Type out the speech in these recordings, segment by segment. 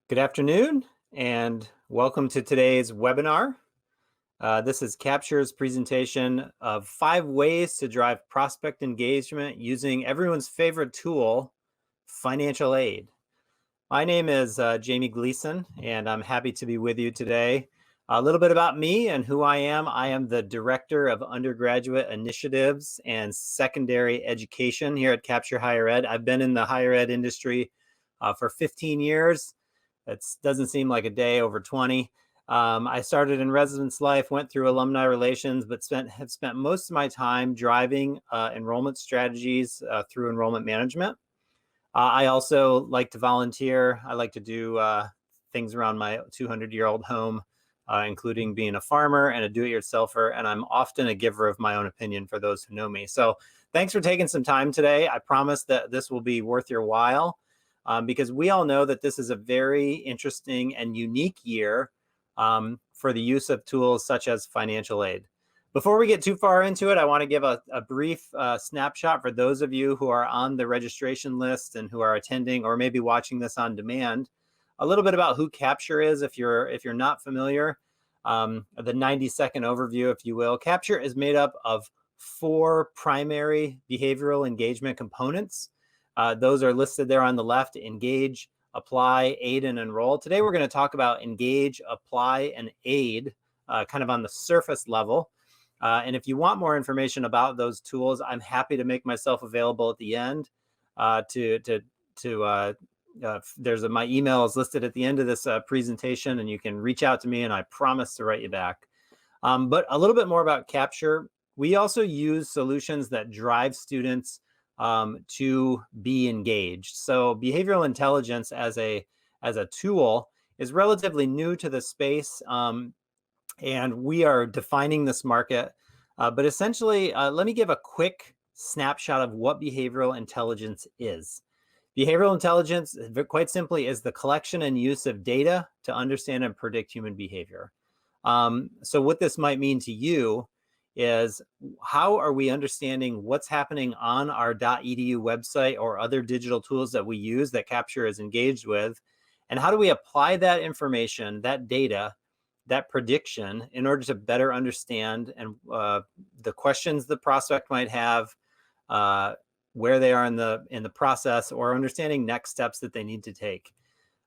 Good afternoon, and welcome to today's webinar. This is Capture's presentation of 5 ways to drive prospect engagement using everyone's favorite tool, financial aid. My name is Jamie Gleason, and I'm happy to be with you today. A little bit about me and who I am. I am the Director of Undergraduate Initiatives and Secondary Education here at Capture Higher Ed. I've been in the higher ed industry for 15 years. It doesn't seem like a day, over 20. I started in residence life, went through alumni relations, but have spent most of my time driving enrollment strategies through enrollment management. I also like to volunteer. I like to do things around my 200-year-old home, including being a farmer and a do-it-yourselfer, and I'm often a giver of my own opinion for those who know me. So thanks for taking some time today. I promise that this will be worth your while. Because we all know that this is a very interesting and unique year for the use of tools such as financial aid. Before we get too far into it, I want to give a brief snapshot for those of you who are on the registration list and who are attending or maybe watching this on demand. A little bit about who Capture is if you're not familiar. The 90-second overview, if you will. Capture is made up of 4 primary behavioral engagement components. Those are listed there on the left: engage, apply, aid, and enroll. Today, we're going to talk about engage, apply, and aid, kind of on the surface level. And if you want more information about those tools, I'm happy to make myself available at the end. My email is listed at the end of this presentation, and you can reach out to me, and I promise to write you back. But a little bit more about Capture. We also use solutions that drive students to be engaged. So behavioral intelligence as a tool is relatively new to the space, and we are defining this market. But essentially, let me give a quick snapshot of what behavioral intelligence is. Behavioral intelligence, quite simply, is the collection and use of data to understand and predict human behavior. So what this might mean to you is, how are we understanding what's happening on our .edu website or other digital tools that we use that Capture is engaged with, and how do we apply that information, that data, that prediction, in order to better understand and the questions the prospect might have, where they are in the process, or understanding next steps that they need to take.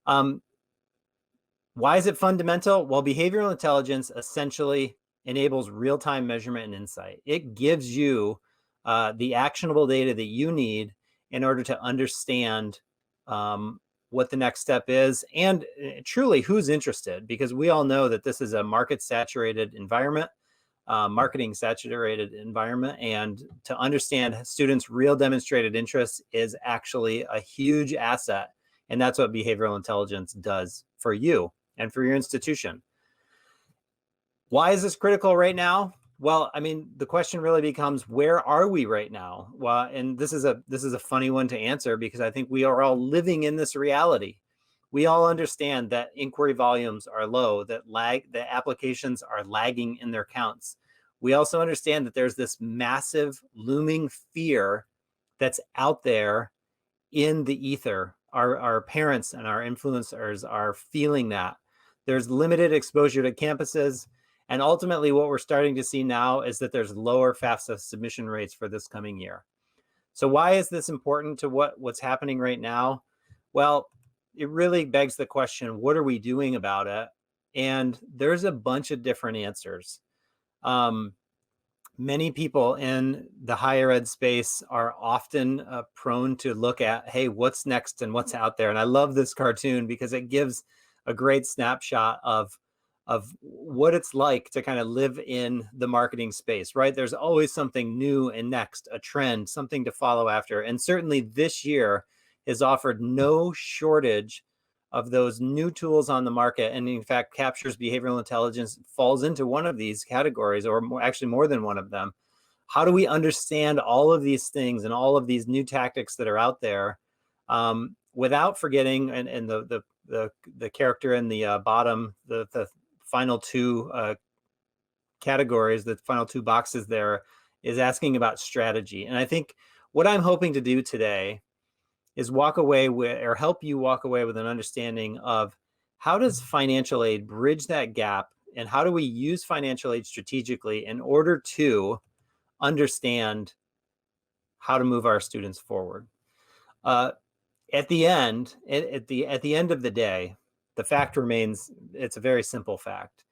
Why is it fundamental? Well, behavioral intelligence essentially enables real-time measurement and insight. It gives you the actionable data that you need in order to understand what the next step is, and truly who's interested, because we all know that this is a market-saturated environment, marketing-saturated environment, and to understand students' real demonstrated interests is actually a huge asset, and that's what behavioral intelligence does for you and for your institution. Why is this critical right now? Well, I mean, the question really becomes, where are we right now? Well, and this is a funny one to answer, because I think we are all living in this reality. We all understand that inquiry volumes are low, that applications are lagging in their counts. We also understand that there's this massive looming fear that's out there in the ether. Our parents and our influencers are feeling that. There's limited exposure to campuses. And ultimately, what we're starting to see now is that there's lower FAFSA submission rates for this coming year. So why is this important to what's happening right now? Well, it really begs the question, what are we doing about it? And there's a bunch of different answers. Many people in the higher ed space are often prone to look at, hey, what's next and what's out there? And I love this cartoon because it gives a great snapshot of what it's like to kind of live in the marketing space, right? There's always something new and next, a trend, something to follow after. And certainly this year has offered no shortage of those new tools on the market. And in fact, Capture's behavioral intelligence falls into one of these categories, or actually more than one of them. How do we understand all of these things and all of these new tactics that are out there without forgetting, and the character in the bottom, the final 2 categories, the final 2 boxes there, is asking about strategy. And I think what I'm hoping to do today is walk away with, or help you walk away with, an understanding of how does financial aid bridge that gap? And how do we use financial aid strategically in order to understand how to move our students forward? Uh, at the end, at the end of the day, the fact remains, it's a very simple fact.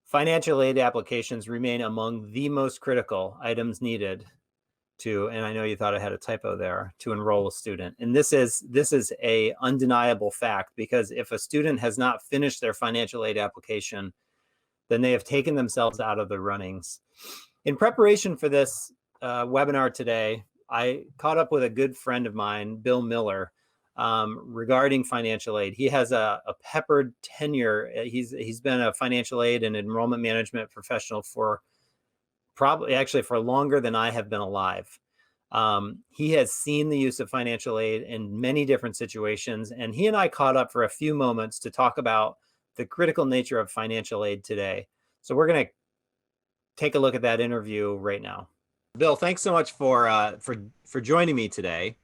Financial aid applications remain among the most critical items needed to, and I know you thought I had a typo there, to enroll a student. And this is a undeniable fact, because if a student has not finished their financial aid application, then they have taken themselves out of the runnings. In preparation for this webinar today, I caught up with a good friend of mine, Bill Miller, regarding financial aid. He has a peppered tenure. He's been a financial aid and enrollment management professional for probably actually for longer than I have been alive. He has seen the use of financial aid in many different situations, and he and I caught up for a few moments to talk about the critical nature of financial aid today. So we're going to take a look at that interview right now. Bill, thanks so much for joining me today.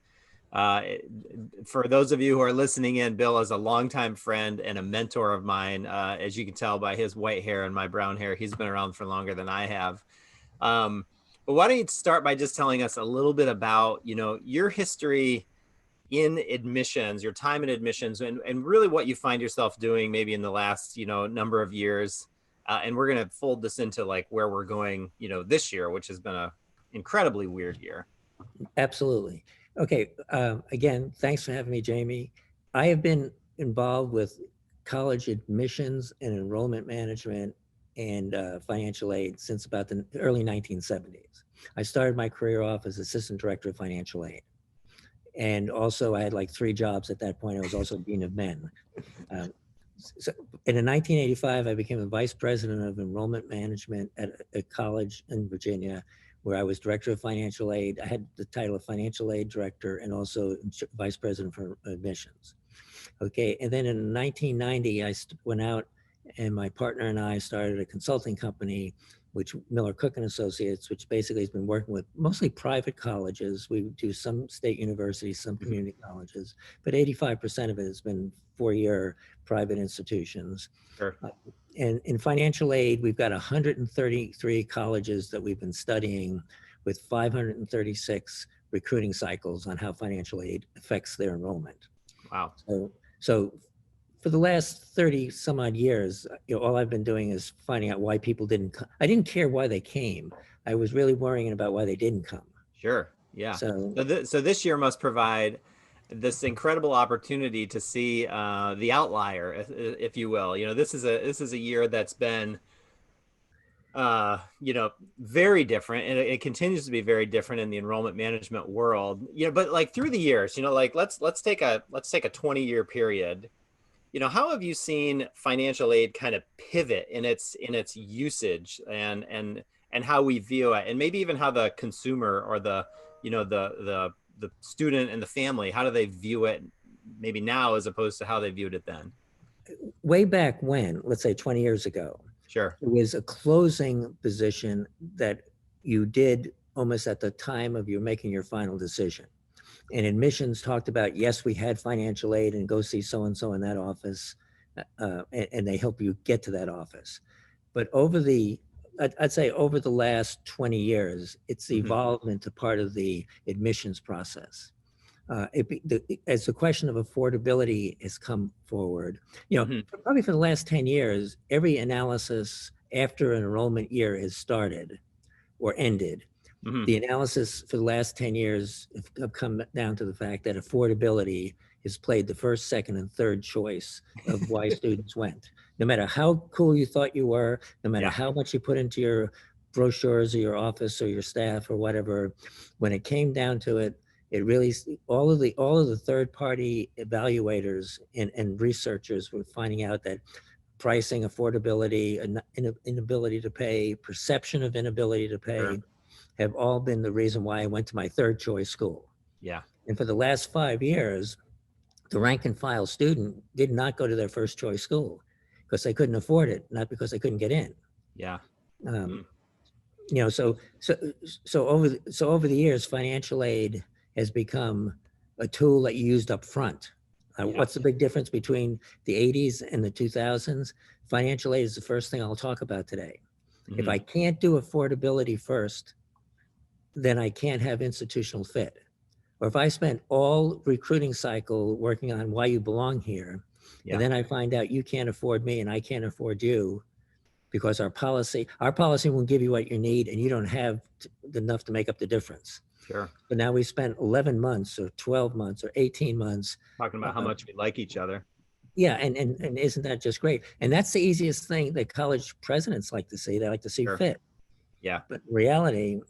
For those of you who are listening in, Bill is a longtime friend and a mentor of mine. As you can tell by his white hair and my brown hair, he's been around for longer than I have. But why don't you start by just telling us a little bit about, your history in admissions, your time in admissions, and really what you find yourself doing maybe in the last, number of years. And we're going to fold this into like where we're going, this year, which has been a incredibly weird year. Absolutely. Okay. Again, thanks for having me, Jamie. I have been involved with college admissions and enrollment management and financial aid since about the early 1970s. I started my career off as assistant director of financial aid. And also I had like 3 jobs at that point. I was also dean of men. And in 1985, I became a vice president of enrollment management at a college in Virginia, where I was director of financial aid. I had the title of financial aid director and also vice president for admissions. Okay, and then in 1990, I went out and my partner and I started a consulting company, which Miller Cook and Associates, which basically has been working with mostly private colleges. We do some state universities, some community colleges, but 85% of it has been 4-year private institutions. Sure. And in financial aid, we've got 133 colleges that we've been studying with 536 recruiting cycles on how financial aid affects their enrollment. Wow. So for the last 30 some odd years, all I've been doing is finding out why people didn't come. I didn't care why they came. I was really worrying about why they didn't come. Sure. Yeah. So this year must provide this incredible opportunity to see the outlier, if you will. This is a year that's been very different, and it continues to be very different in the enrollment management world. But like through the years, like let's take a 20-year period. How have you seen financial aid kind of pivot in its usage and how we view it, and maybe even how the consumer or the student and the family, how do they view it maybe now as opposed to how they viewed it then? way back when, let's say 20 years ago, Sure. it was a closing position that you did almost at the time of you making your final decision. And admissions talked about, yes, we had financial aid and go see so-and-so in that office, and they help you get to that office. But I'd say over the last 20 years, it's evolved into part of the admissions process. As the question of affordability has come forward, probably for the last 10 years, every analysis after an enrollment year has started or ended, the analysis for the last 10 years have come down to the fact that affordability has played the first, second, and third choice of why students went. No matter how cool you thought you were, no matter how much you put into your brochures or your office or your staff or whatever, when it came down to it, it really, all of the third-party evaluators and researchers were finding out that pricing, affordability, inability to pay, perception of inability to pay, have all been the reason why I went to my third choice school. Yeah. And for the last 5 years, the rank and file student did not go to their first choice school because they couldn't afford it, not because they couldn't get in. Yeah. So over the years, financial aid has become a tool that you used up front. Yeah. What's the big difference between the 80s and the 2000s? Financial aid is the first thing I'll talk about today. If Hmm. I can't do affordability first, then I can't have institutional fit. Or if I spent all recruiting cycle working on why you belong here, and Yeah. then I find out you can't afford me and I can't afford you because our policy won't give you what you need and you don't have enough to make up the difference. Sure. But now we spent 11 months or 12 months or 18 months. Talking about how Uh, much we like each other. yeah, and isn't that just great? And that's the easiest thing that college presidents like to see. They like to see Sure. fit. Yeah. But in reality,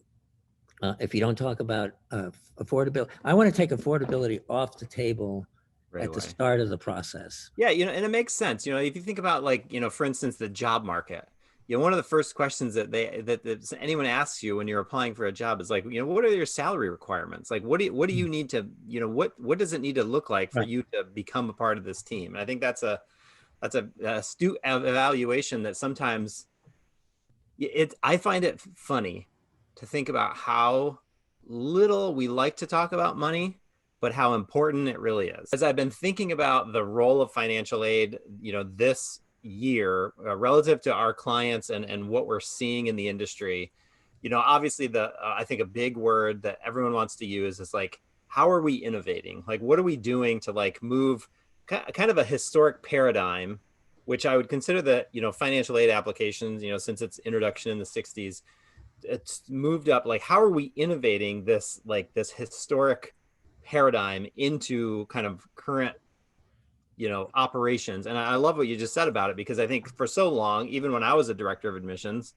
if you don't talk about affordability, I want to take affordability off the table Right at the away. start of the process. Yeah, and it makes sense. If you think about, like, for instance, the job market. One of the first questions that anyone asks you when you're applying for a job is like, what are your salary requirements? Like, what do you need to, what does it need to look like for Right. you to become a part of this team? And I think that's a astute evaluation that sometimes I find it funny to think about how little we like to talk about money, but how important it really is. As I've been thinking about the role of financial aid, this year, relative to our clients and what we're seeing in the industry, obviously I think a big word that everyone wants to use is like, how are we innovating? Like, what are we doing to like move kind of a historic paradigm, which I would consider that, financial aid applications, since its introduction in the 60s, it's moved up. Like, how are we innovating this, like this historic paradigm into kind of current, operations? And I love what you just said about it, because I think for so long, even when I was a director of admissions,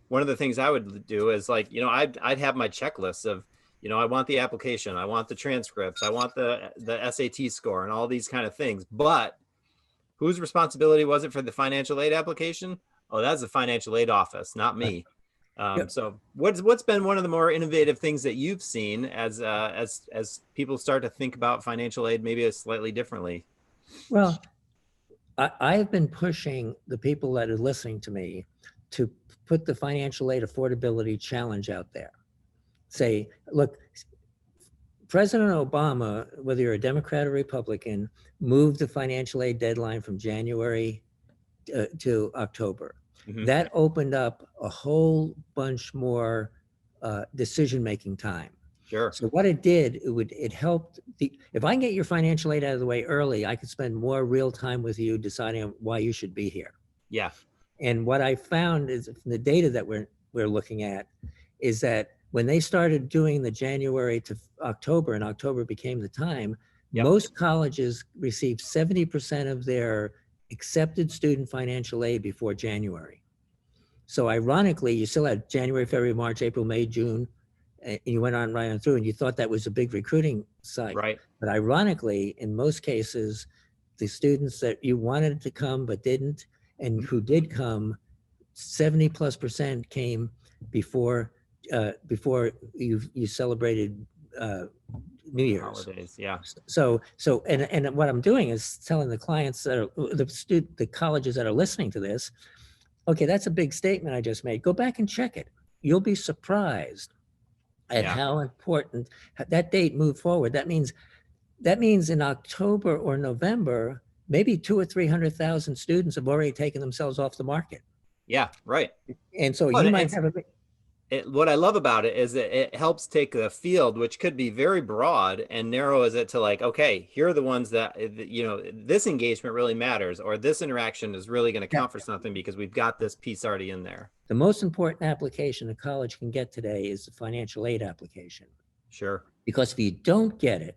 one of the things I would do is like, I'd have my checklists of, I want the application, I want the transcripts, I want the SAT score and all these kind of things. But whose responsibility was it for the financial aid application? Oh, that's the financial aid office, not Right. me. Yeah. So what's been one of the more innovative things that you've seen as people start to think about financial aid maybe slightly differently? Well, I've been pushing the people that are listening to me to put the financial aid affordability challenge out there. Say, look, President Obama, whether you're a Democrat or Republican, moved the financial aid deadline from January to October. Hmm. That opened up a whole bunch more decision-making time. Sure. So what it did, it helped if I can get your financial aid out of the way early, I could spend more real time with you deciding why you should be here. Yeah. And what I found is from the data that we're looking at is that when they started doing the January to October and October became the time, Yep. most colleges received 70% of their accepted student financial aid before January. So ironically, you still had January, February, March, April, May, June, and you went on right on through, and you thought that was a big recruiting site. Right. But ironically, in most cases, the students that you wanted to come but didn't, and who did come, 70+% came before you celebrated New The Year's. holidays. Yeah. And what I'm doing is telling the clients that are the colleges that are listening to this, okay, that's a big statement I just made. Go back and check it. You'll be surprised at Yeah. how important that date moved forward. That means in October or November, maybe 200,000 or 300,000 students have already taken themselves off the market. Yeah. Right. And so Well, you might have what I love about it is that it helps take the field, which could be very broad, and narrows it to like, okay, here are the ones that, this engagement really matters, or this interaction is really going to yeah, count for something because we've got this piece already in there. the most important application a college can get today is the financial aid application. Sure. Because if you don't get it,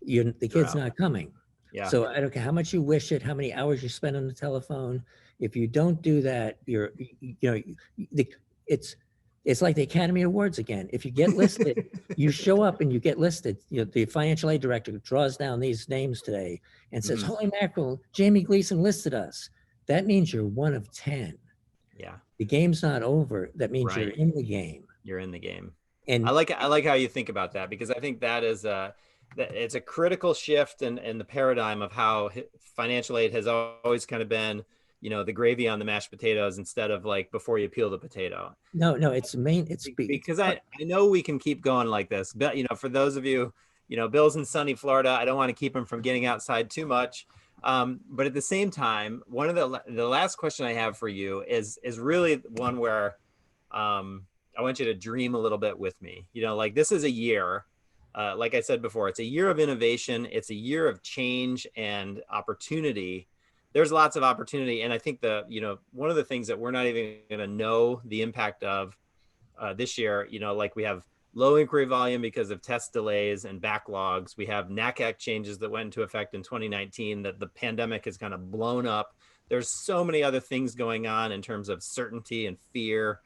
the You're kid's out. not coming. Yeah. So I don't care how much you wish it, how many hours you spend on the telephone. If you don't do that, it's like the Academy Awards again. If you get listed, you show up and you get listed. The financial aid director draws down these names today and says, Mhm. "Holy mackerel, Jamie Gleason listed us." That means you're one of 10. Yeah. The game's not over. That means you're Right. in the game. You're in the game. I And like how you think about that, because I think that is that it's a critical shift in the paradigm of how financial aid has always kind of been, the gravy on the mashed potatoes instead of like before you peel the potato. no, it's main. It's Because I know we can keep going like this, but for those of you Bill's in sunny Florida. I don't want to keep him from getting outside too much. But at the same time, one of the last question I have for you is really one where I want you to dream a little bit with me. Like this is a year, like I said before, it's a year of innovation. It's a year of change and opportunity. There's lots of opportunity. And I think one of the things that we're not even going to know the impact of this year, like we have low inquiry volume because of test delays and backlogs. We have NACAC changes that went into effect in 2019 that the pandemic has kind of blown up. There's so many other things going on in terms of certainty and fear.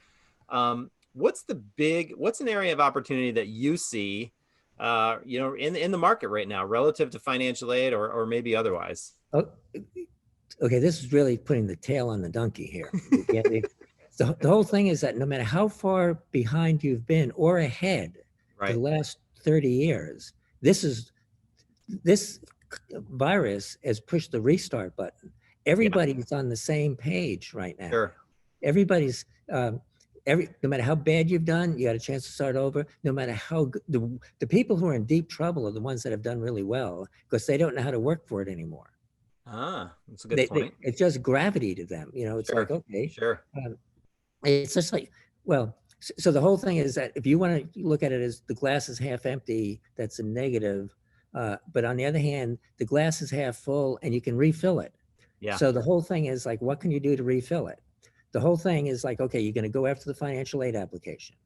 What's an area of opportunity that you see, in the market right now relative to financial aid or maybe otherwise? Oh, okay, this is really putting the tail on the donkey here. Yeah, the whole thing is that no matter how far behind you've been or ahead for the last 30 years, this virus has pushed the restart button. Everybody's on the same page right now. Sure. Everybody's no matter how bad you've done, you got a chance to start over. No matter how good, the people who are in deep trouble are the ones that have done really well because they don't know how to work for it anymore. That's a good point. It's just gravity to them. It's Sure. like, okay, sure. It's just like, well, so the whole thing is that if you want to look at it as the glass is half empty, that's a negative. But on the other hand, the glass is half full and you can refill it. Yeah. So the whole thing is like, what can you do to refill it? The whole thing is like, okay, you're going to go after the financial aid application.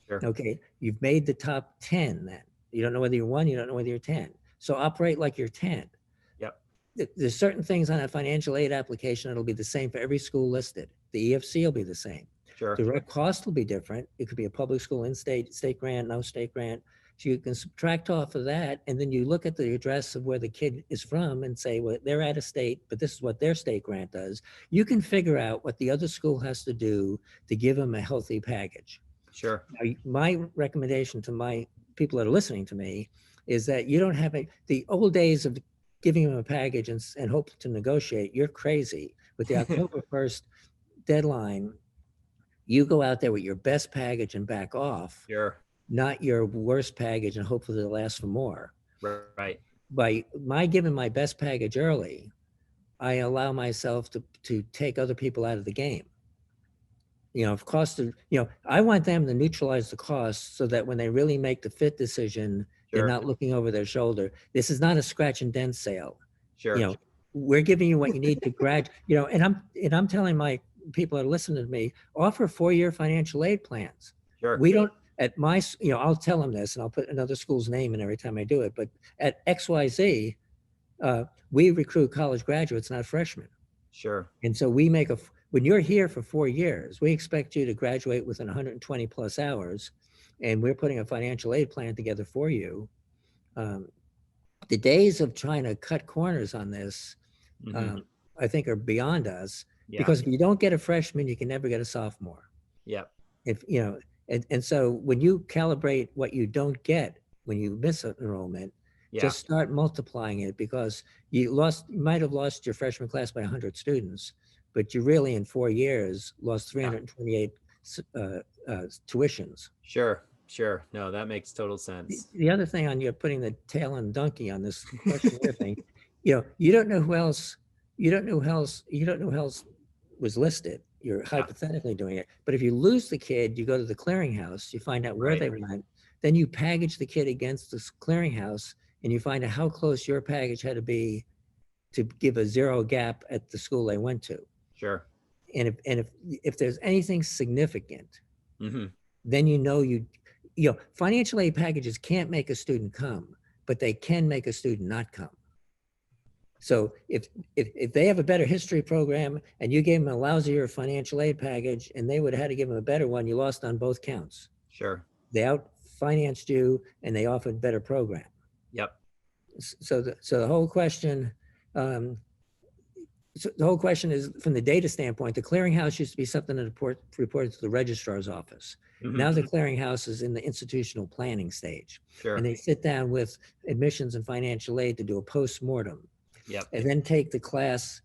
Sure. Okay, you've made the top 10 then. You don't know whether you're 1, you don't know whether you're 10. So operate like you're 10. Yep. There's certain things on a financial aid application that'll be the same for every school listed. The EFC will be the same. Sure. The direct cost will be different. It could be a public school, in-state, state grant, no state grant. So you can subtract off of that, and then you look at the address of where the kid is from and say, well, they're out of state, but this is what their state grant does. You can figure out what the other school has to do to give them a healthy package. Sure. Now, my recommendation to my people that are listening to me is that you don't have the old days of giving them a package and hope to negotiate. You're crazy. With the October 1st deadline, you go out there with your best package and back off. Sure. Not your worst package and hopefully it'll last for more. Right. By my giving my best package early, I allow myself to take other people out of the game. Of cost, I want them to neutralize the cost so that when they really make the fit decision, Sure. they're not looking over their shoulder. This is not a scratch and dent sale. Sure. We're giving you what you need to grad, and I'm telling my people that are listening to me, offer 4-year financial aid plans. Sure. We don't, at my, I'll tell them this and I'll put another school's name in every time I do it, but at XYZ, we recruit college graduates, not freshmen. Sure. And so we make when you're here for 4 years, we expect you to graduate within 120 plus hours, and we're putting a financial aid plan together for you. The days of trying to cut corners on this, I think are beyond us. Yeah. Because if you don't get a freshman, you can never get a sophomore. Yeah. If and so when you calibrate what you don't get when you miss an enrollment, just start multiplying it, because you might have lost your freshman class by 100 students, but you really in 4 years lost 328 tuitions. Sure. No, that makes total sense. The other thing on you putting the tail on donkey on this questionnaire thing, you don't know who else was listed. You're hypothetically doing it. But if you lose the kid, you go to the clearinghouse, you find out where they went, then you package the kid against this clearinghouse, and you find out how close your package had to be to give a zero gap at the school they went to. Sure. And if there's anything significant, then financial aid packages can't make a student come, but they can make a student not come. So if they have a better history program and you gave them a lousier financial aid package and they would have had to give them a better one, you lost on both counts. Sure. They out-financed you and they offered a better program. Yep. So the whole question, is, from the data standpoint, the clearinghouse used to be something that reported to the registrar's office. Now the clearinghouse is in the institutional planning stage. Sure. And they sit down with admissions and financial aid to do a post-mortem. Yep. And then take the class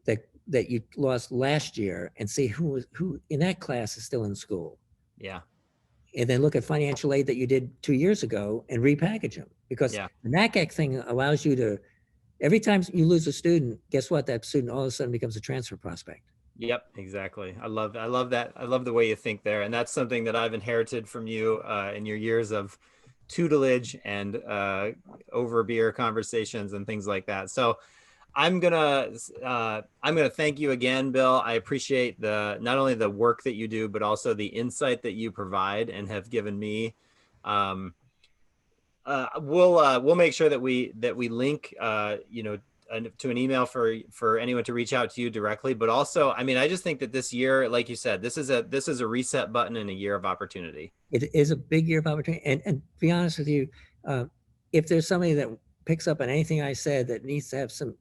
that you lost last year and see who in that class is still in school. Yeah. And then look at financial aid that you did 2 years ago and repackage them, because Yeah. the NACAC thing allows you to, every time you lose a student, guess what? That student all of a sudden becomes a transfer prospect. Yep, exactly. I love that. I love the way you think there. And that's something that I've inherited from you in your years of tutelage and over beer conversations and things like that. So I'm gonna thank you again, Bill. I appreciate the not only the work that you do, but also the insight that you provide and have given me. Um, we'll make sure that we link to an email for anyone to reach out to you directly. But also, I mean, I just think that this year, like you said, this is a reset button in a year of opportunity. It is a big year of opportunity. And to be honest with you, uh, if there's somebody that picks up on anything I said that needs to have some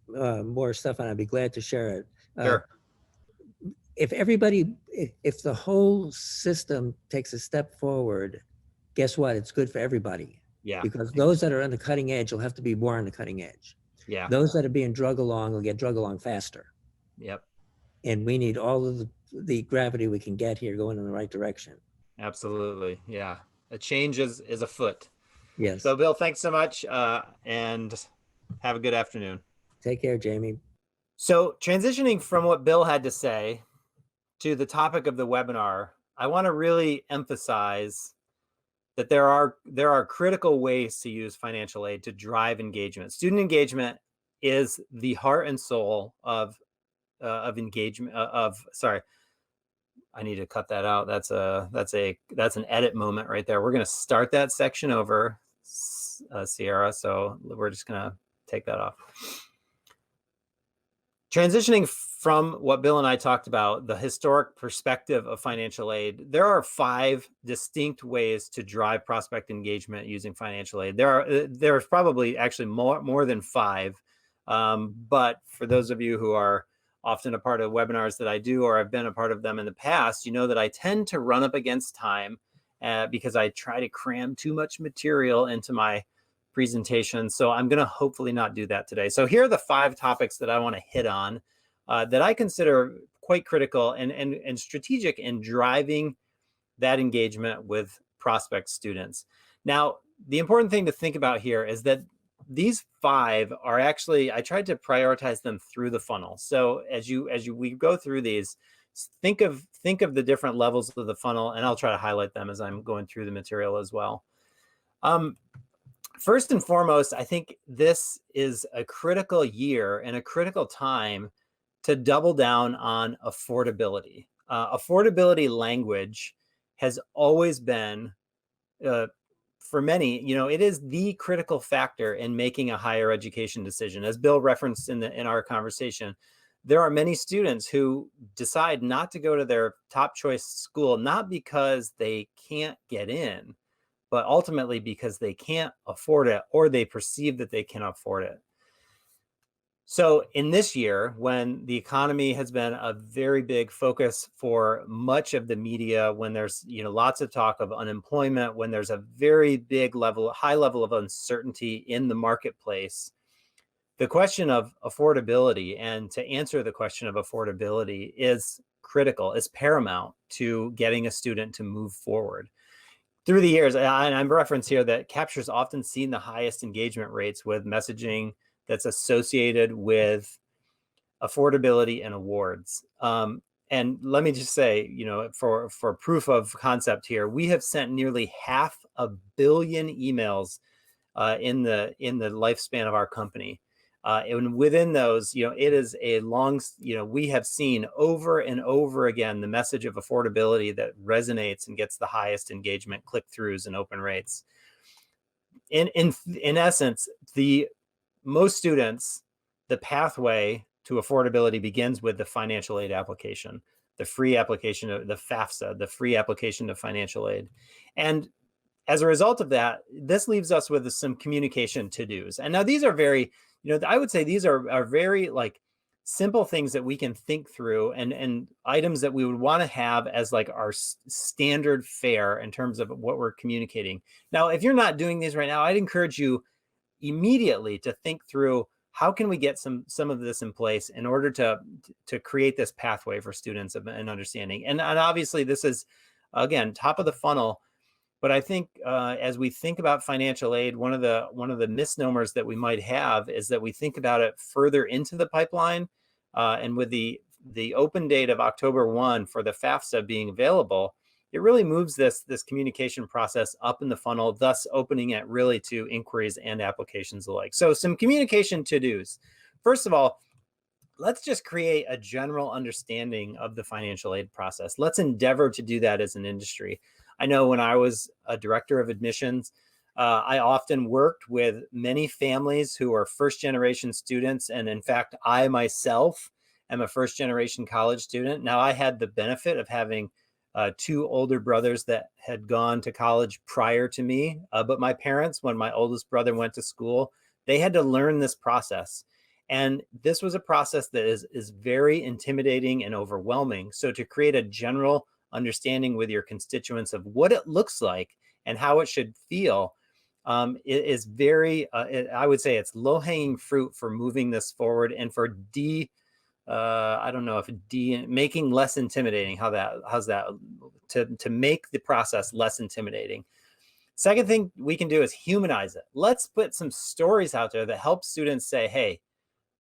more stuff on, I'd be glad to share it. Sure. If everybody, if the whole system takes a step forward, guess what? It's good for everybody, Yeah. because those that are on the cutting edge will have to be more on the cutting edge. Yeah. Those that are being drug along will get drug along faster. Yep. And we need all of the gravity we can get here going in the right direction. Absolutely. Yeah. A change is afoot. Yes. So, Bill, thanks so much, and have a good afternoon. Take care, Jamie. So, transitioning from what Bill had to say to the topic of the webinar, I want to really emphasize that there are critical ways to use financial aid to drive engagement. Student engagement is the heart and soul of engagement. Sorry, I need to cut that out. That's an edit moment right there. We're going to start that section over, Sierra. So we're just going to take that off. Transitioning from what Bill and I talked about, the historic perspective of financial aid, there are 5 distinct ways to drive prospect engagement using financial aid. There's probably actually more than 5, but for those of you who are often a part of webinars that I do, or I've been a part of them in the past, you know that I tend to run up against time because I try to cram too much material into my presentation. So I'm going to hopefully not do that today. So here are the 5 topics that I want to hit on that I consider quite critical and strategic in driving that engagement with prospect students. Now, the important thing to think about here is that these 5 are actually, I tried to prioritize them through the funnel. So we go through these, think of the different levels of the funnel, and I'll try to highlight them as I'm going through the material as well. First and foremost, I think this is a critical year and a critical time to double down on affordability. Affordability language has always been, for many, it is the critical factor in making a higher education decision. As Bill referenced in our conversation, there are many students who decide not to go to their top choice school, not because they can't get in, but ultimately because they can't afford it, or they perceive that they can afford it. So in this year, when the economy has been a very big focus for much of the media, when there's lots of talk of unemployment, when there's a very high level of uncertainty in the marketplace, the question of affordability, and to answer the question of affordability, is critical, is paramount to getting a student to move forward. Through the years, and I'm reference here that Capture's often seen the highest engagement rates with messaging that's associated with affordability and awards. And let me just say, for proof of concept here, we have sent nearly 500 million emails in the lifespan of our company. And within those, it is a long, we have seen over and over again the message of affordability that resonates and gets the highest engagement, click-throughs, and open rates. In essence, most students, the pathway to affordability begins with the financial aid application, the free application of the FAFSA, the free application of financial aid. And as a result of that, this leaves us with some communication to-dos. And now these are very, I would say these are very simple things that we can think through, and items that we would want to have as our standard fare in terms of what we're communicating. Now, if you're not doing these right now, I'd encourage you immediately to think through, how can we get some of this in place in order to create this pathway for students and understanding. And obviously this is, again, top of the funnel. But I think as we think about financial aid, one of the misnomers that we might have is that we think about it further into the pipeline, and with the open date of October 1 for the FAFSA being available, it really moves this communication process up in the funnel, thus opening it really to inquiries and applications alike. So some communication to-dos. First of all, let's just create a general understanding of the financial aid process. Let's endeavor to do that as an industry. I know when I was a director of admissions, I often worked with many families who are first generation students. And in fact, I myself am a first generation college student. Now, I had the benefit of having two older brothers that had gone to college prior to me. But my parents, when my oldest brother went to school, they had to learn this process. And this was a process that is very intimidating and overwhelming. So to create a general understanding with your constituents of what it looks like and how it should feel, it is very, I would say it's low-hanging fruit for moving this forward and for I don't know if making less intimidating, how's that to make the process less intimidating. Second thing we can do is humanize it. Let's put some stories out there that help students say, hey,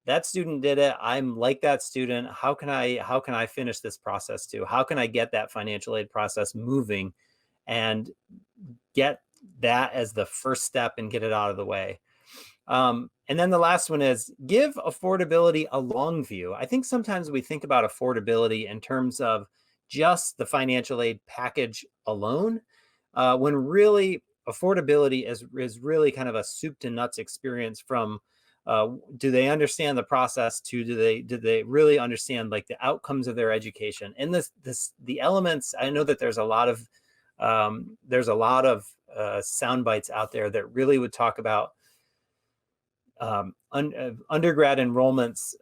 that student did it. I'm like that student. How can I finish this process too? How can I get that financial aid process moving and get that as the first step and get it out of the way? And then the last one is give affordability a long view. I think sometimes we think about affordability in terms of just the financial aid package alone, when really affordability is really kind of a soup to nuts experience from do they understand the process to do they really understand like the outcomes of their education and the elements. I know that there's a lot of sound bites out there that really would talk about undergrad enrollments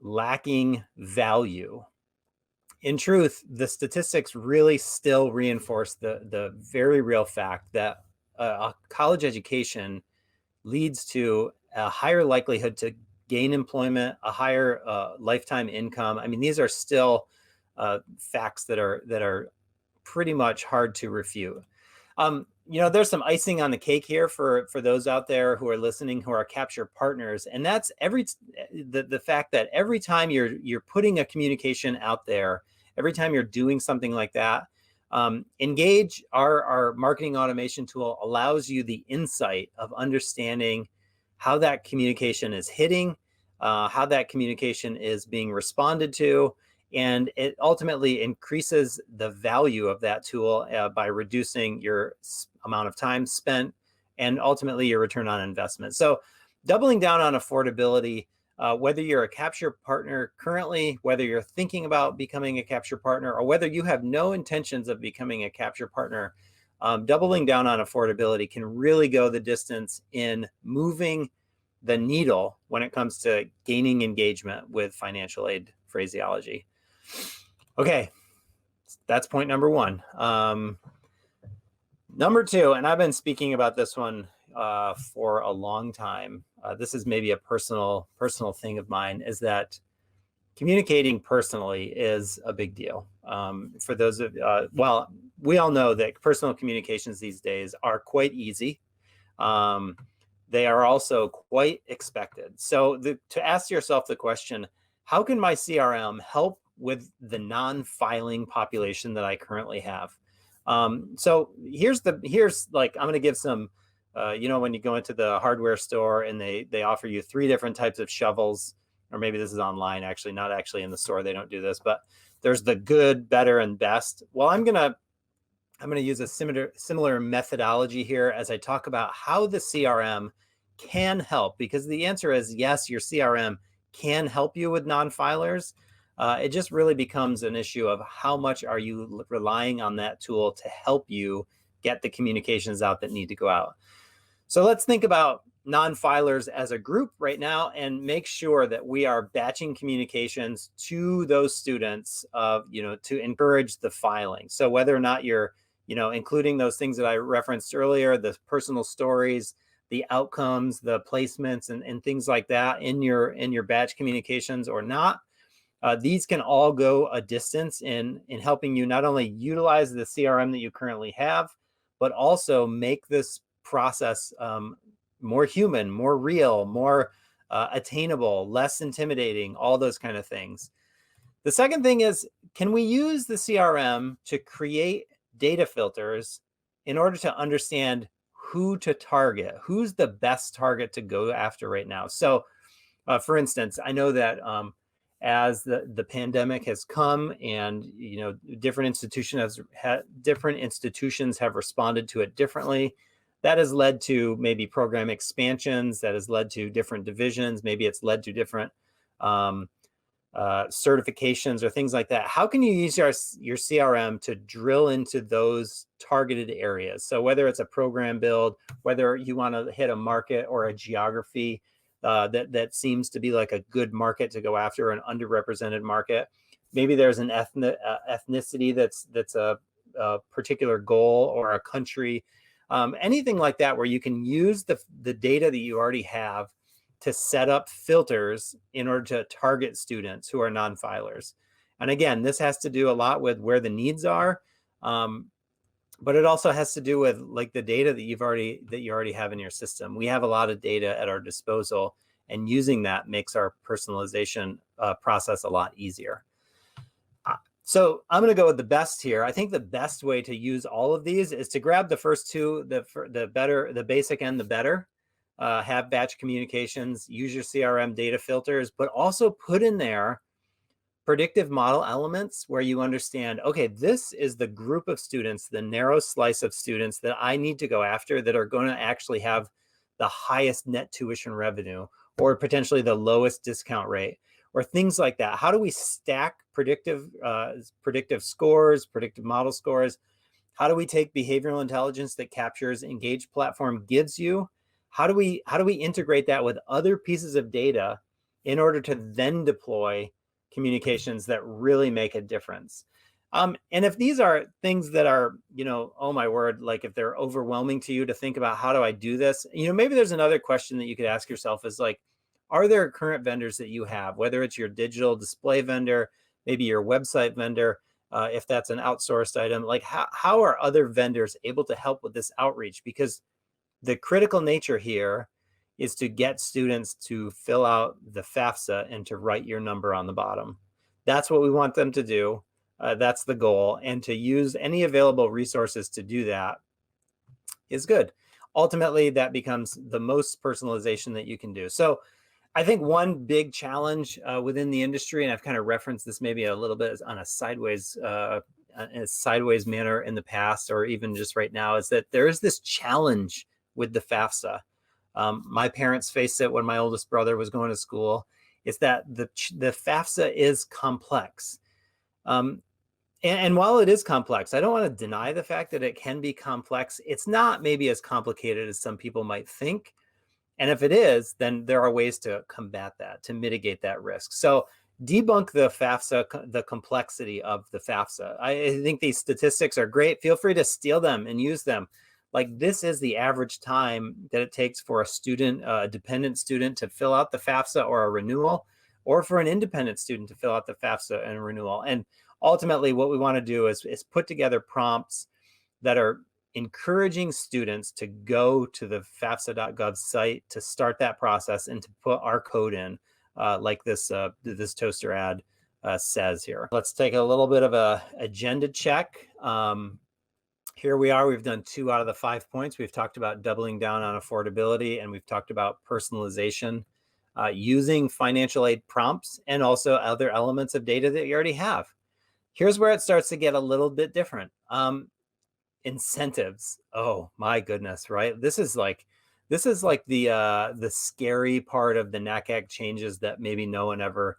lacking value. In truth, the statistics really still reinforce the very real fact that a college education leads to a higher likelihood to gain employment, a higher lifetime income. I mean, these are still facts that are pretty much hard to refute. There's some icing on the cake here for those out there who are listening, who are capture partners, and that's the fact that every time you're putting a communication out there, every time you're doing something like that, Engage, our marketing automation tool, allows you the insight of understanding how that communication is hitting, how that communication is being responded to, and it ultimately increases the value of that tool by reducing your amount of time spent and ultimately your return on investment. So doubling down on affordability, whether you're a capture partner currently, whether you're thinking about becoming a capture partner, or whether you have no intentions of becoming a capture partner, doubling down on affordability can really go the distance in moving the needle when it comes to gaining engagement with financial aid phraseology. Okay, that's point number one. Number two, and I've been speaking about this one for a long time. This is maybe a personal thing of mine, is that communicating personally is a big deal. For those of, well, we all know that personal communications these days are quite easy. They are also quite expected. So to ask yourself the question, how can my CRM help with the non-filing population that I currently have? So here's like, I'm going to give some, when you go into the hardware store and they offer you 3 different types of shovels, or maybe this is online, actually, not actually in the store. They don't do this, but there's the good, better, and best. Well, I'm going to use a similar methodology here as I talk about how the CRM can help, because the answer is yes, your CRM can help you with non-filers. It just really becomes an issue of how much are you relying on that tool to help you get the communications out that need to go out. So let's think about non-filers as a group right now and make sure that we are batching communications to those students, to encourage the filing. So whether or not you're, including those things that I referenced earlier, the personal stories, the outcomes, the placements, and things like that in your batch communications or not, these can all go a distance in helping you not only utilize the CRM that you currently have, but also make this process more human, more real, more attainable, less intimidating, all those kind of things. The second thing is, can we use the CRM to create data filters in order to understand who to target, who's the best target to go after right now? So, for instance, I know that as the pandemic has come, and different institutions have responded to it differently. That has led to maybe program expansions. That has led to different divisions. Maybe it's led to different certifications or things like that. How can you use your CRM to drill into those targeted areas? So whether it's a program build, whether you want to hit a market or a geography that seems to be like a good market to go after, an underrepresented market. Maybe there's an ethnicity that's a particular goal, or a country, anything like that, where you can use the data that you already have to set up filters in order to target students who are non-filers. And again, this has to do a lot with where the needs are, but it also has to do with like the data that you already have in your system. We have a lot of data at our disposal, and using that makes our personalization process a lot easier. So I'm going to go with the best here. I think the best way to use all of these is to grab the first two, the basic and the better. Have batch communications, use your CRM data filters, but also put in there predictive model elements where you understand, okay, this is the group of students, the narrow slice of students that I need to go after, that are going to actually have the highest net tuition revenue, or potentially the lowest discount rate, or things like that. How do we stack predictive scores, predictive model scores? How do we take behavioral intelligence that Capture's Engage platform gives you? How do we integrate that with other pieces of data in order to then deploy communications that really make a difference? And if these are things that are, oh my word, like if they're overwhelming to you to think about, how do I do this? Maybe there's another question that you could ask yourself is like, are there current vendors that you have, whether it's your digital display vendor, maybe your website vendor, if that's an outsourced item, like how are other vendors able to help with this outreach? Because the critical nature here is to get students to fill out the FAFSA and to write your number on the bottom. That's what we want them to do. That's the goal. And to use any available resources to do that is good. Ultimately, that becomes the most personalization that you can do. So I think one big challenge within the industry, and I've kind of referenced this maybe a little bit on a sideways manner in the past, or even just right now, is that there is this challenge with the FAFSA. My parents faced it when my oldest brother was going to school. Is that the FAFSA is complex. And while it is complex, I don't want to deny the fact that it can be complex. It's not maybe as complicated as some people might think. And if it is, then there are ways to combat that, to mitigate that risk. So debunk the FAFSA, the complexity of the FAFSA. I think these statistics are great. Feel free to steal them and use them. Like, this is the average time that it takes for a student, a dependent student, to fill out the FAFSA or a renewal, or for an independent student to fill out the FAFSA and a renewal. And ultimately, what we want to do is put together prompts that are encouraging students to go to the FAFSA.gov site to start that process and to put our code in, like this toaster ad says here. Let's take a little bit of a agenda check. Here we are. We've done 2 out of the 5 points. We've talked about doubling down on affordability, and we've talked about personalization, using financial aid prompts, and also other elements of data that you already have. Here's where it starts to get a little bit different. Incentives. Oh my goodness, right? This is like the scary part of the NACAG changes that maybe no one ever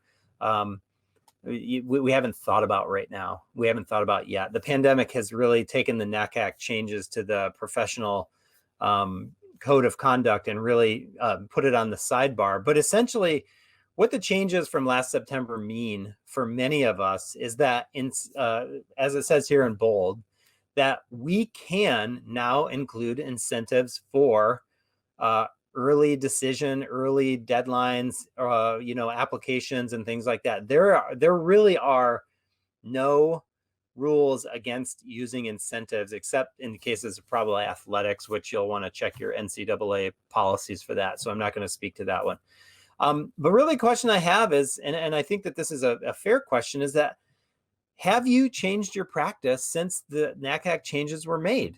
we haven't thought about right now. We haven't thought about yet. The pandemic has really taken the NACAG changes to the professional code of conduct and really put it on the sidebar. But essentially, what the changes from last September mean for many of us is that, as it says here in bold, that we can now include incentives for early decision, early deadlines, applications and things like that. There really are no rules against using incentives, except in the cases of probably athletics, which you'll want to check your NCAA policies for that. So I'm not going to speak to that one. But really, the question I have is, and I think that this is a fair question, is that have you changed your practice since the NACAC changes were made?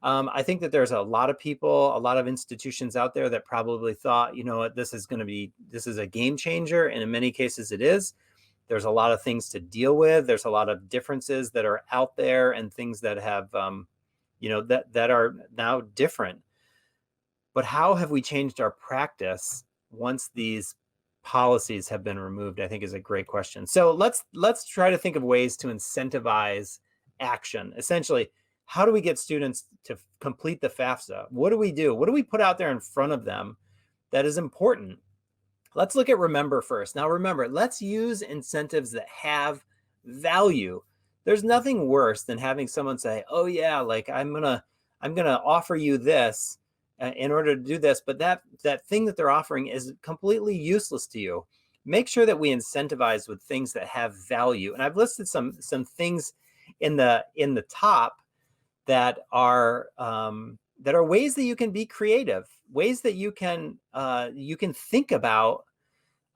I think that there's a lot of people, a lot of institutions out there that probably thought, you know what, this is a game changer. And in many cases it is. There's a lot of things to deal with. There's a lot of differences that are out there and things that have, that are now different. But how have we changed our practice once these policies have been removed, I think is a great question. So let's try to think of ways to incentivize action. Essentially, how do we get students to complete the FAFSA? What do we do? What do we put out there in front of them that is important? Let's look at Remember first. Now remember, let's use incentives that have value. There's nothing worse than having someone say, oh yeah, like I'm gonna offer you this in order to do this, but that thing that they're offering is completely useless to you. Make sure that we incentivize with things that have value. And I've listed some things in the top that are ways that you can be creative, ways that you can think about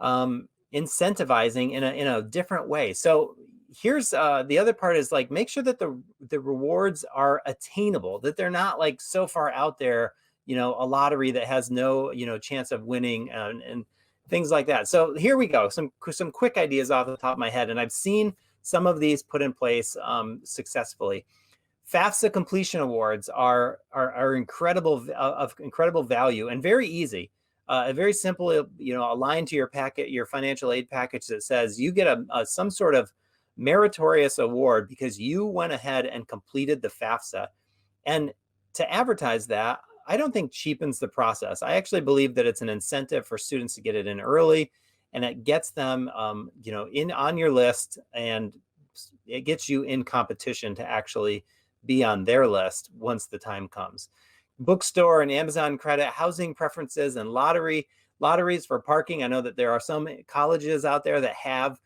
incentivizing in a different way. So here's the other part is like, make sure that the rewards are attainable, that they're not like so far out there, a lottery that has no, chance of winning and things like that. So here we go. Some quick ideas off the top of my head. And I've seen some of these put in place successfully. FAFSA completion awards are incredible, of incredible value and very easy. A very simple, a line to your packet, your financial aid package that says you get some sort of meritorious award because you went ahead and completed the FAFSA. And to advertise that, I don't think cheapens the process. I actually believe that it's an incentive for students to get it in early, and it gets them, in on your list, and it gets you in competition to actually be on their list once the time comes. Bookstore and Amazon credit, housing preferences, and lotteries for parking. I know that there are some colleges out there that have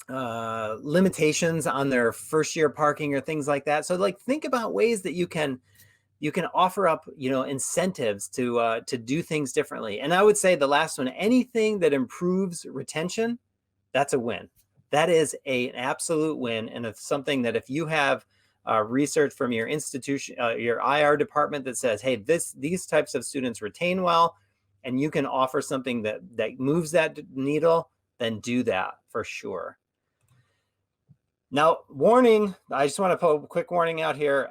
limitations on their first year parking or things like that. So like, think about ways that you can offer up, incentives to do things differently. And I would say the last one, anything that improves retention, that's a win. That is an absolute win. And it's something that if you have research from your institution, your IR department that says, hey, these types of students retain well, and you can offer something that moves that needle, then do that for sure. Now, warning, I just want to put a quick warning out here.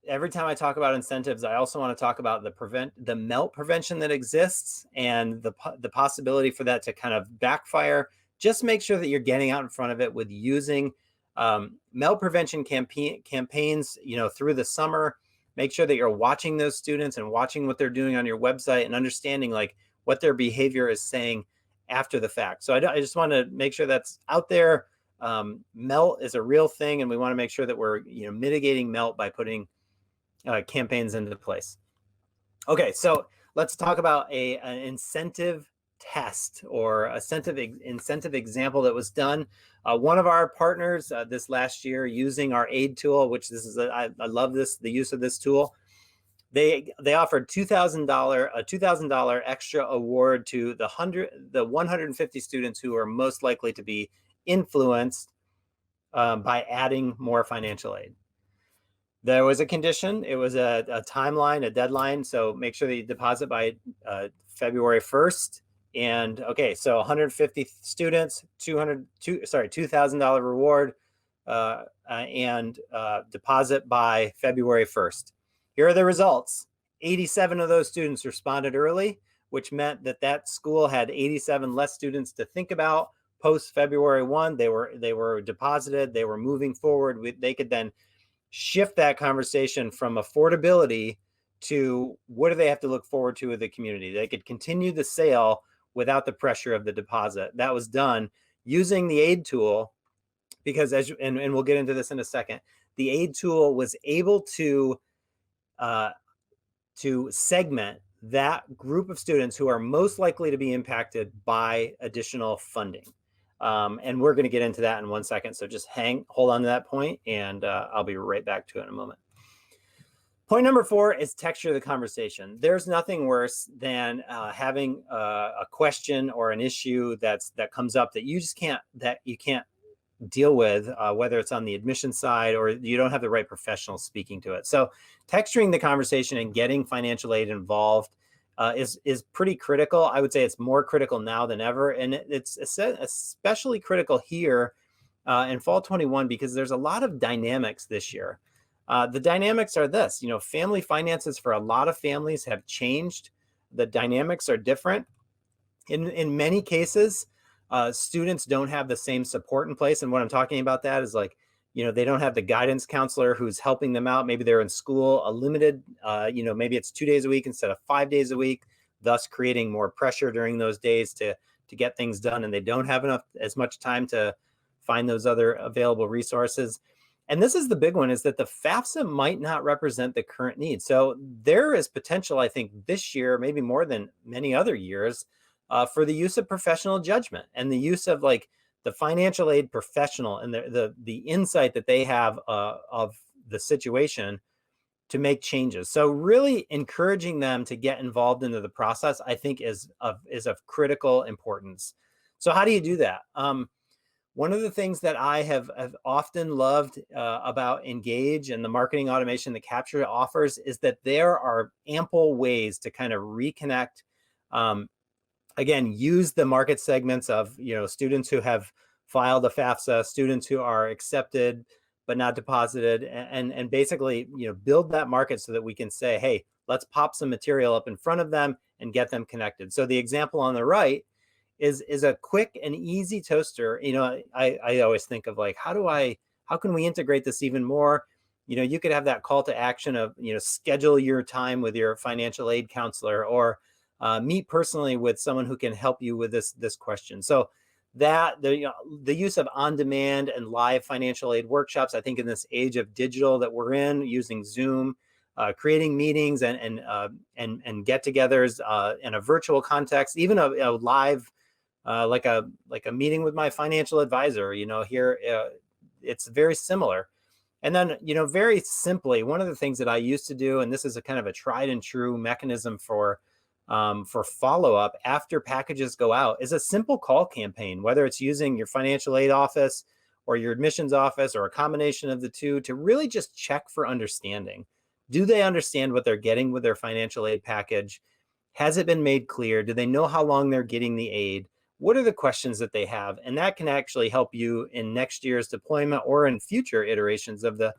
Every time I talk about incentives, I also want to talk about the melt prevention that exists and the possibility for that to kind of backfire. Just make sure that you're getting out in front of it with using melt prevention campaigns, through the summer. Make sure that you're watching those students and watching what they're doing on your website and understanding like what their behavior is saying after the fact. So I just want to make sure that's out there. Melt is a real thing, and we want to make sure that we're mitigating melt by putting campaigns into place. Okay, so let's talk about an incentive test or incentive example that was done. One of our partners this last year, using our aid tool, which I love the use of this tool. They offered $2,000 extra award to the 150 students who are most likely to be influenced by adding more financial aid. There was a condition. It was a timeline, a deadline. So make sure that you deposit by February 1st. And okay, so 150 students, $2,000 reward, and deposit by February 1st. Here are the results. 87 of those students responded early, which meant that school had 87 less students to think about post February 1. They were deposited. They were moving forward. They could then shift that conversation from affordability to what do they have to look forward to with the community. They could continue the sale without the pressure of the deposit. That was done using the aid tool, because and we'll get into this in a second, the aid tool was able to segment that group of students who are most likely to be impacted by additional funding. And we're going to get into that in 1 second. So just hold on to that point, and I'll be right back to it in a moment. Point number 4 is texture the conversation. There's nothing worse than having a question or an issue that comes up that you can't deal with, whether it's on the admission side or you don't have the right professional speaking to it. So texturing the conversation and getting financial aid involved is pretty critical. I would say it's more critical now than ever. And it's especially critical here in fall 21 because there's a lot of dynamics this year. The dynamics are this, family finances for a lot of families have changed. The dynamics are different. In many cases, students don't have the same support in place. And what I'm talking about that is like, they don't have the guidance counselor who's helping them out. Maybe they're in school, a limited, maybe it's 2 days a week instead of 5 days a week, thus creating more pressure during those days to get things done. And they don't have as much time to find those other available resources. And this is the big one, is that the FAFSA might not represent the current need. So there is potential, I think, this year, maybe more than many other years, for the use of professional judgment and the use of like the financial aid professional and the insight that they have of the situation to make changes. So really encouraging them to get involved into the process, I think, is of critical importance. So how do you do that? One of the things that I have often loved about Engage and the marketing automation that Capture offers is that there are ample ways to kind of reconnect. Again, use the market segments of students who have filed a FAFSA, students who are accepted but not deposited, and basically build that market so that we can say, hey, let's pop some material up in front of them and get them connected. So the example on the right is a quick and easy toaster. I always think of like, how can we integrate this even more? You could have that call to action of, schedule your time with your financial aid counselor, or meet personally with someone who can help you with this question. So that the use of on-demand and live financial aid workshops, I think in this age of digital that we're in, using Zoom, creating meetings and get-togethers in a virtual context, even a live, like a meeting with my financial advisor, here, it's very similar. And then, very simply, one of the things that I used to do, and this is a kind of a tried and true mechanism for follow-up after packages go out, is a simple call campaign, whether it's using your financial aid office or your admissions office or a combination of the two, to really just check for understanding. Do they understand what they're getting with their financial aid package? Has it been made clear? Do they know how long they're getting the aid? What are the questions that they have? And that can actually help you in next year's deployment or in future iterations of the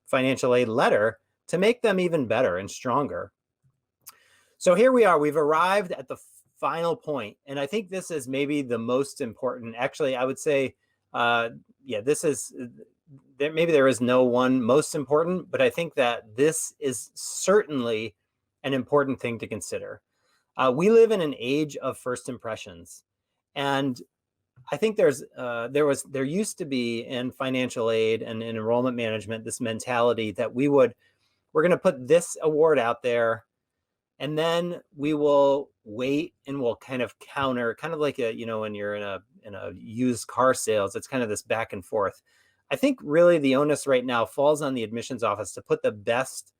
financial aid letter to make them even better and stronger. So here we are, we've arrived at the final point. And I think this is maybe the most important. Actually, I would say, maybe there is no one most important, but I think that this is certainly an important thing to consider. We live in an age of first impressions. And I think there used to be in financial aid and in enrollment management, this mentality that we're going to put this award out there, and then we will wait and we'll kind of counter, kind of like when you're in a used car sales, it's kind of this back and forth. I think really the onus right now falls on the admissions office to put the best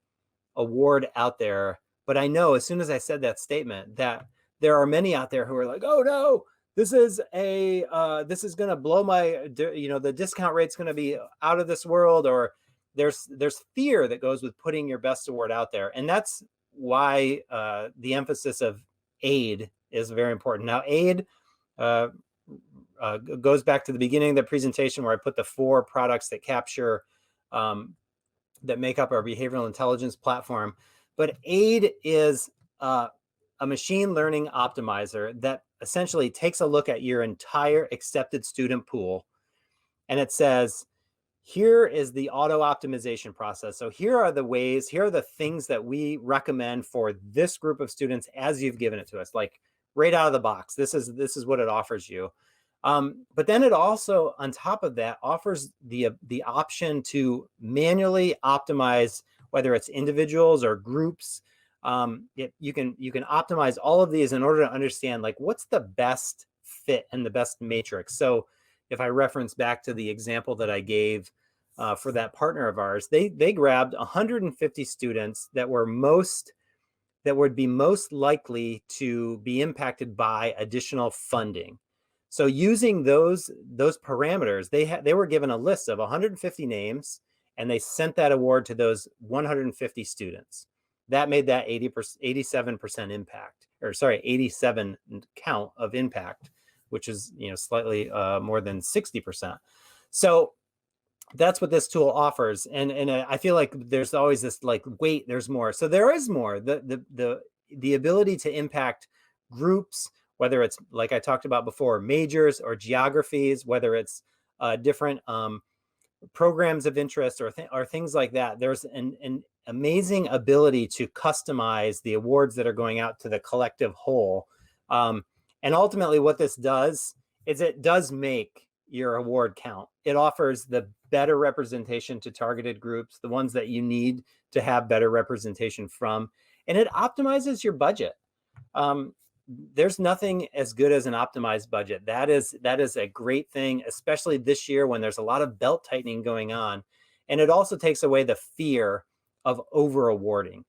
award out there. But I know as soon as I said that statement that there are many out there who are like, oh no, this is going to blow my, the discount rate's going to be out of this world, or there's fear that goes with putting your best award out there. And that's why the emphasis of aid is very important. Now, aid goes back to the beginning of the presentation where I put the 4 products that Capture, that make up our behavioral intelligence platform. But aid is a machine learning optimizer that essentially takes a look at your entire accepted student pool, and it says, here is the auto optimization process. So here are the things that we recommend for this group of students as you've given it to us, like right out of the box. This is what it offers you. But then it also, on top of that, offers the option to manually optimize, whether it's individuals or groups. You can optimize all of these in order to understand like what's the best fit and the best matrix. So if I reference back to the example that I gave for that partner of ours, they grabbed 150 students that would be most likely to be impacted by additional funding. So using those parameters, they were given a list of 150 names, and they sent that award to those 150 students. That made that 87% impact, or sorry, 87 count of impact, which is slightly more than 60%. So that's what this tool offers, and I feel like there's always this like, wait, there's more. So there is more. The ability to impact groups, whether it's, like I talked about before, majors or geographies, whether it's different programs of interest or things like that. There's an amazing ability to customize the awards that are going out to the collective whole. And ultimately what this does is it does make your award count. It offers the better representation to targeted groups, the ones that you need to have better representation from, and it optimizes your budget. There's nothing as good as an optimized budget. That is a great thing, especially this year when there's a lot of belt tightening going on. And it also takes away the fear of over awarding.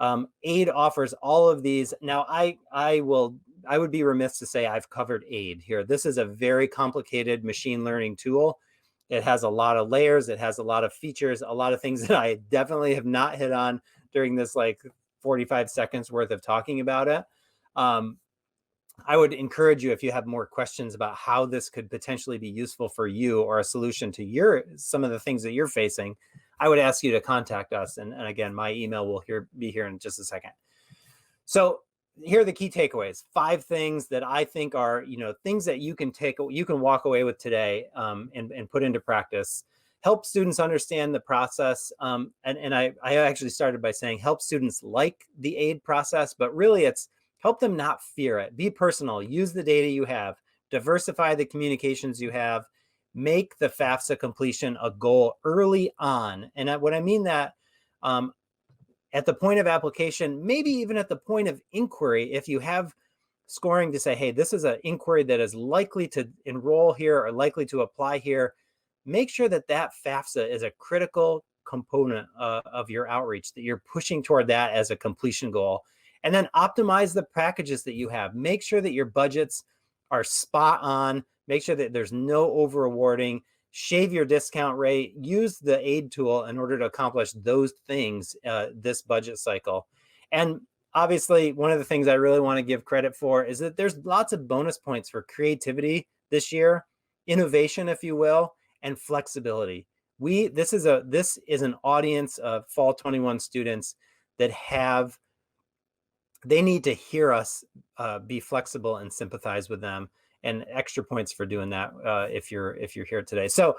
AID offers all of these. Now, I would be remiss to say I've covered AID here. This is a very complicated machine learning tool. It has a lot of layers. It has a lot of features, a lot of things that I definitely have not hit on during this like 45 seconds worth of talking about it. I would encourage you, if you have more questions about how this could potentially be useful for you or a solution to some of the things that you're facing, I would ask you to contact us. And again, my email will be here in just a second. So here are the key takeaways. 5 things that I think are, things that you can walk away with today and put into practice. Help students understand the process. And I actually started by saying help students like the AID process, but really it's help them not fear it. Be personal. Use the data you have. Diversify the communications you have. Make the FAFSA completion a goal early on. And what I mean that at the point of application, maybe even at the point of inquiry, if you have scoring to say, hey, this is an inquiry that is likely to enroll here or likely to apply here, make sure that FAFSA is a critical component of your outreach, that you're pushing toward that as a completion goal. And then optimize the packages that you have. Make sure that your budgets are spot on. Make sure that there's no over awarding. Shave your discount rate. Use the AID tool in order to accomplish those things this budget cycle. And obviously, one of the things I really want to give credit for is that there's lots of bonus points for creativity this year, innovation, if you will, and flexibility. This is an audience of Fall 21 students that they need to hear us be flexible and sympathize with them, and extra points for doing that if you're here today. So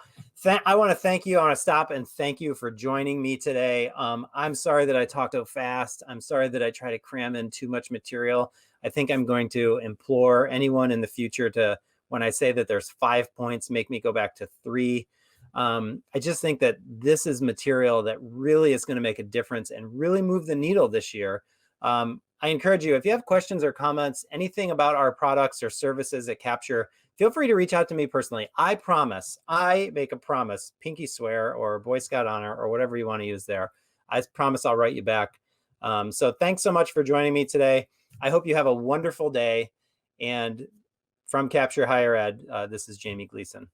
I want to thank you. I want to stop and thank you for joining me today. I'm sorry that I talked so fast. I'm sorry that I try to cram in too much material. I think I'm going to implore anyone in the future to, when I say that there's 5 points, make me go back to 3. I just think that this is material that really is going to make a difference and really move the needle this year. I encourage you, if you have questions or comments, anything about our products or services at Capture, feel free to reach out to me personally. I make a promise, pinky swear or Boy Scout honor or whatever you want to use there. I promise I'll write you back. So thanks so much for joining me today. I hope you have a wonderful day. And from Capture Higher Ed, this is Jamie Gleason.